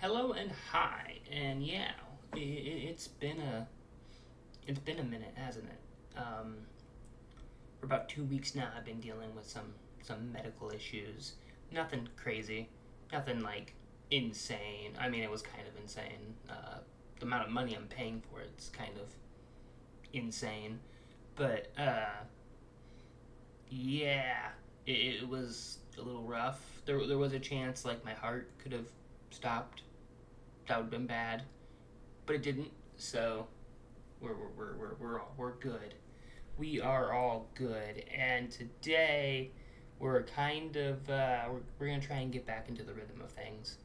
Hello and hi, and yeah, it's been a minute, hasn't it? For about 2 weeks now, I've been dealing with some medical issues. Nothing crazy, nothing like insane. I mean, it was kind of insane. The amount of money I'm paying for it's kind of insane, but yeah, it was a little rough. There was a chance like my heart could have stopped. That would have been bad, but it didn't. So we're good. We are all good. And today we're kind of we're gonna try and get back into the rhythm of things.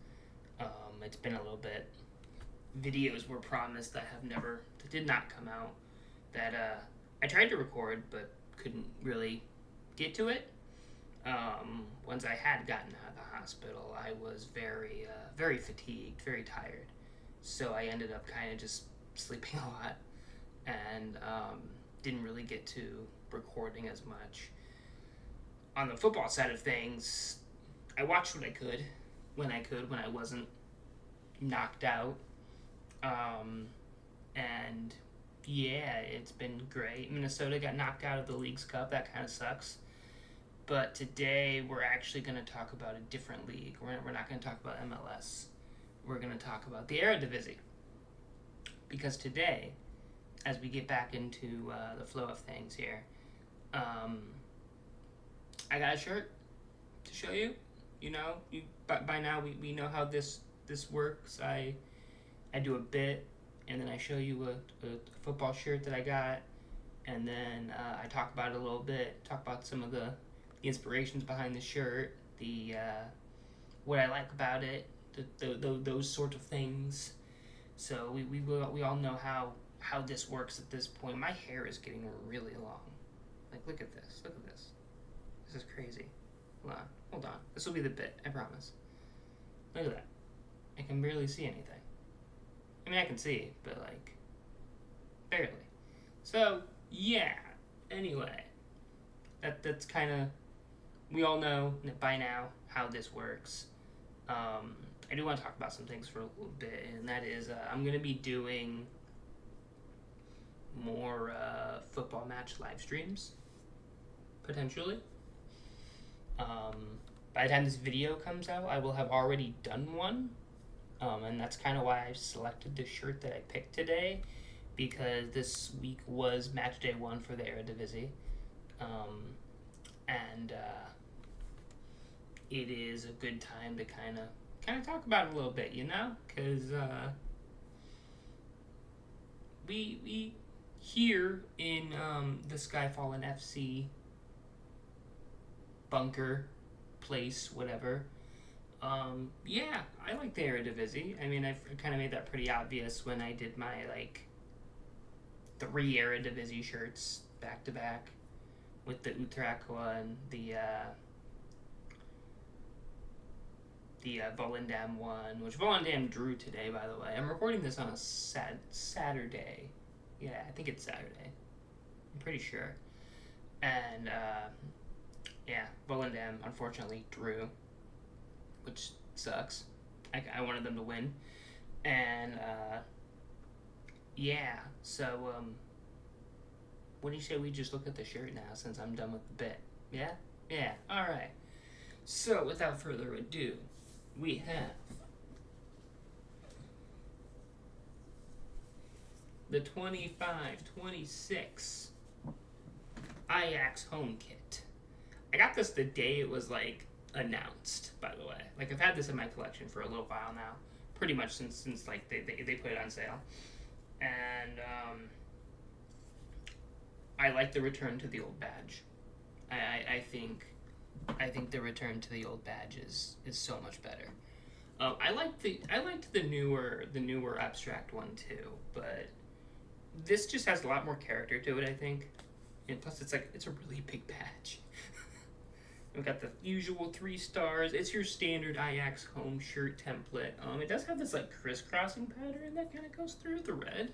It's been a little bit. Videos were promised that did not come out. That I tried to record but couldn't really get to it. Once I had gotten out of the hospital, I was very fatigued, very tired. So I ended up kind of just sleeping a lot and didn't really get to recording as much. On the football side of things, I watched what I could, when I wasn't knocked out. And yeah, it's been great. Minnesota got knocked out of the League's Cup. That kind of sucks. But today we're actually going to talk about a different league. We're not going to talk about MLS. We're going to talk about the Eredivisie. Because today, as we get back into the flow of things here, I got a shirt to show you. By now we know how this works. I do a bit, and then I show you a football shirt that I got, and then I talk about it a little bit, talk about some of the inspirations behind the shirt, the what I like about it, those sort of things. So we all know how this works at this point. My hair is getting really long. Like, look at this. This is crazy. Hold on. This will be the bit, I promise. Look at that. I can barely see anything. I mean, I can see, but like, barely. So, yeah. Anyway, that's kind of, we all know by now how this works. I do want to talk about some things for a little bit, and that is I'm going to be doing more football match live streams, potentially. By the time this video comes out, I will have already done one, and that's kind of why I selected the shirt that I picked today, because this week was match day 1 for the Eredivisie, and it is a good time to kind of talk about it a little bit, because we here in the Skyfallen FC bunker place, whatever. Yeah, I like the Eredivisie. I mean, I've kind of made that pretty obvious when I did my 3 Eredivisie shirts back to back with the Utrecht one, the Volendam one, which Volendam drew today, by the way. I'm recording this on a Saturday. Yeah, I think it's Saturday. I'm pretty sure. And yeah, Volendam unfortunately drew, which sucks. I wanted them to win. And yeah, so what do you say we just look at the shirt now since I'm done with the bit? Yeah? Yeah, alright. So without further ado, we have the 25-26 Ajax home kit. I got this the day it was announced, by the way. I've had this in my collection for a little while now, pretty much since they put it on sale. And I like the return to the old badge. I think the return to the old badge is so much better. I liked the newer abstract one too, but this just has a lot more character to it, I think. And plus, it's a really big badge. We've got the usual 3 stars. It's your standard Ajax home shirt template. It does have this crisscrossing pattern that kind of goes through the red.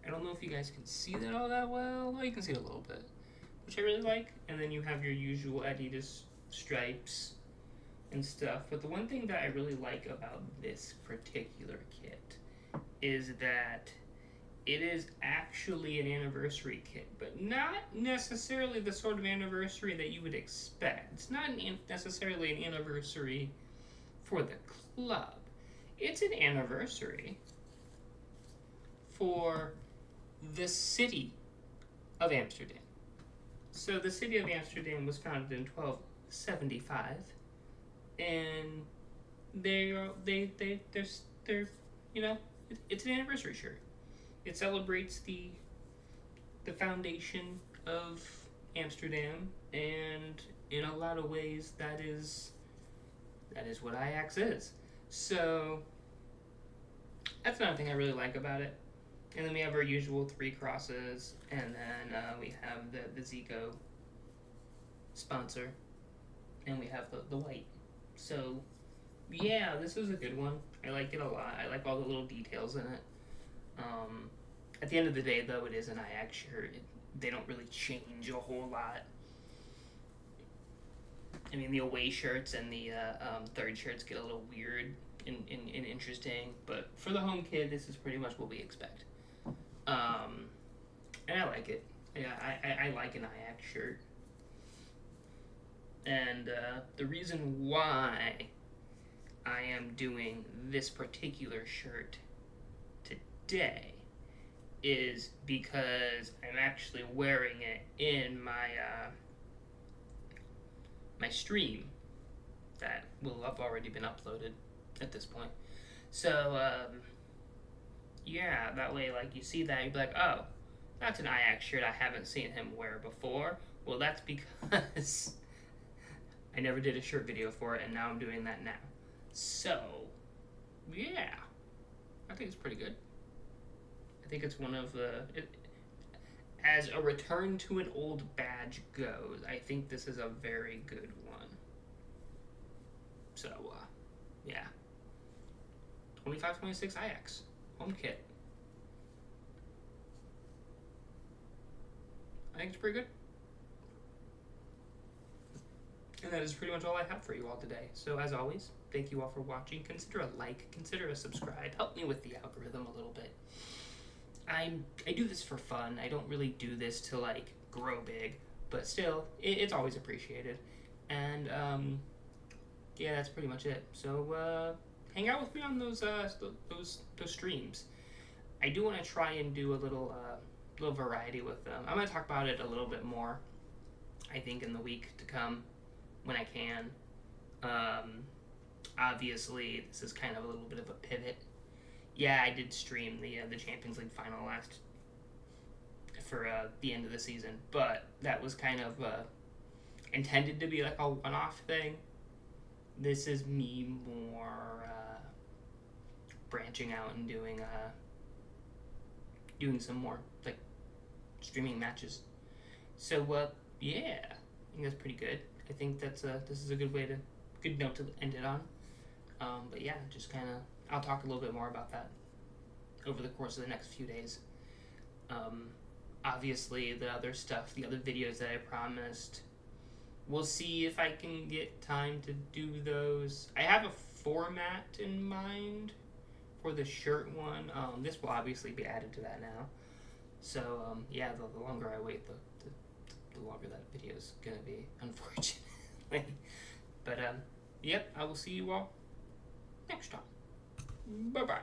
I don't know if you guys can see that all that well. Well, you can see it a little bit, which I really like. And then you have your usual Adidas stripes and stuff. But the one thing that I really like about this particular kit is that it is actually an anniversary kit, but not necessarily the sort of anniversary that you would expect. It's not necessarily an anniversary for the club. It's an anniversary for the city of Amsterdam. So the city of Amsterdam was founded in 1275, and they're you know, it's an anniversary shirt. It celebrates the foundation of Amsterdam, and in a lot of ways that is what Ajax is. So that's another thing I really like about it. And then we have our usual 3 crosses, and then we have the Zico sponsor, and we have the white. So yeah, this is a good one. I like it a lot. I like all the little details in it. At the end of the day, though, it is an Ajax shirt. They don't really change a whole lot. I mean, the away shirts and the third shirts get a little weird and interesting, but for the home kit, this is pretty much what we expect. And I like it. Yeah, I like an Ajax shirt. And the reason why I am doing this particular shirt today is because I'm actually wearing it in my my stream that will have already been uploaded at this point. So yeah, that way, like, you see that, you'd be like, oh, that's an Ajax shirt I haven't seen him wear before. Well, that's because I never did a shirt video for it, and now I'm doing that now. So yeah, I think it's pretty good. I think it's one of the... as a return to an old badge goes, I think this is a very good one. So, yeah. 25-26 Ajax. Home kit. I think it's pretty good. And that is pretty much all I have for you all today. So, as always, thank you all for watching. Consider a like, consider a subscribe. Help me with the algorithm a little bit. I do this for fun. I don't really do this to, like, grow big, but still, it's always appreciated. And yeah, that's pretty much it. So hang out with me on those streams. I do want to try and do a little variety with them. I'm gonna talk about it a little bit more, I think, in the week to come when I can. Obviously, this is kind of a little bit of a pivot. Yeah, I did stream the Champions League final for the end of the season, but that was kind of intended to be like a one-off thing. This is me more branching out and doing some more, like, streaming matches. So yeah, I think that's pretty good. I think that's this is a good note to end it on. But yeah, just kind of, I'll talk a little bit more about that over the course of the next few days. Obviously, the other stuff, the other videos that I promised, we'll see if I can get time to do those. I have a format in mind for the shirt one. This will obviously be added to that now. So, yeah, the longer I wait, the longer that video is going to be, unfortunately. But, yep, I will see you all next time. Bye-bye.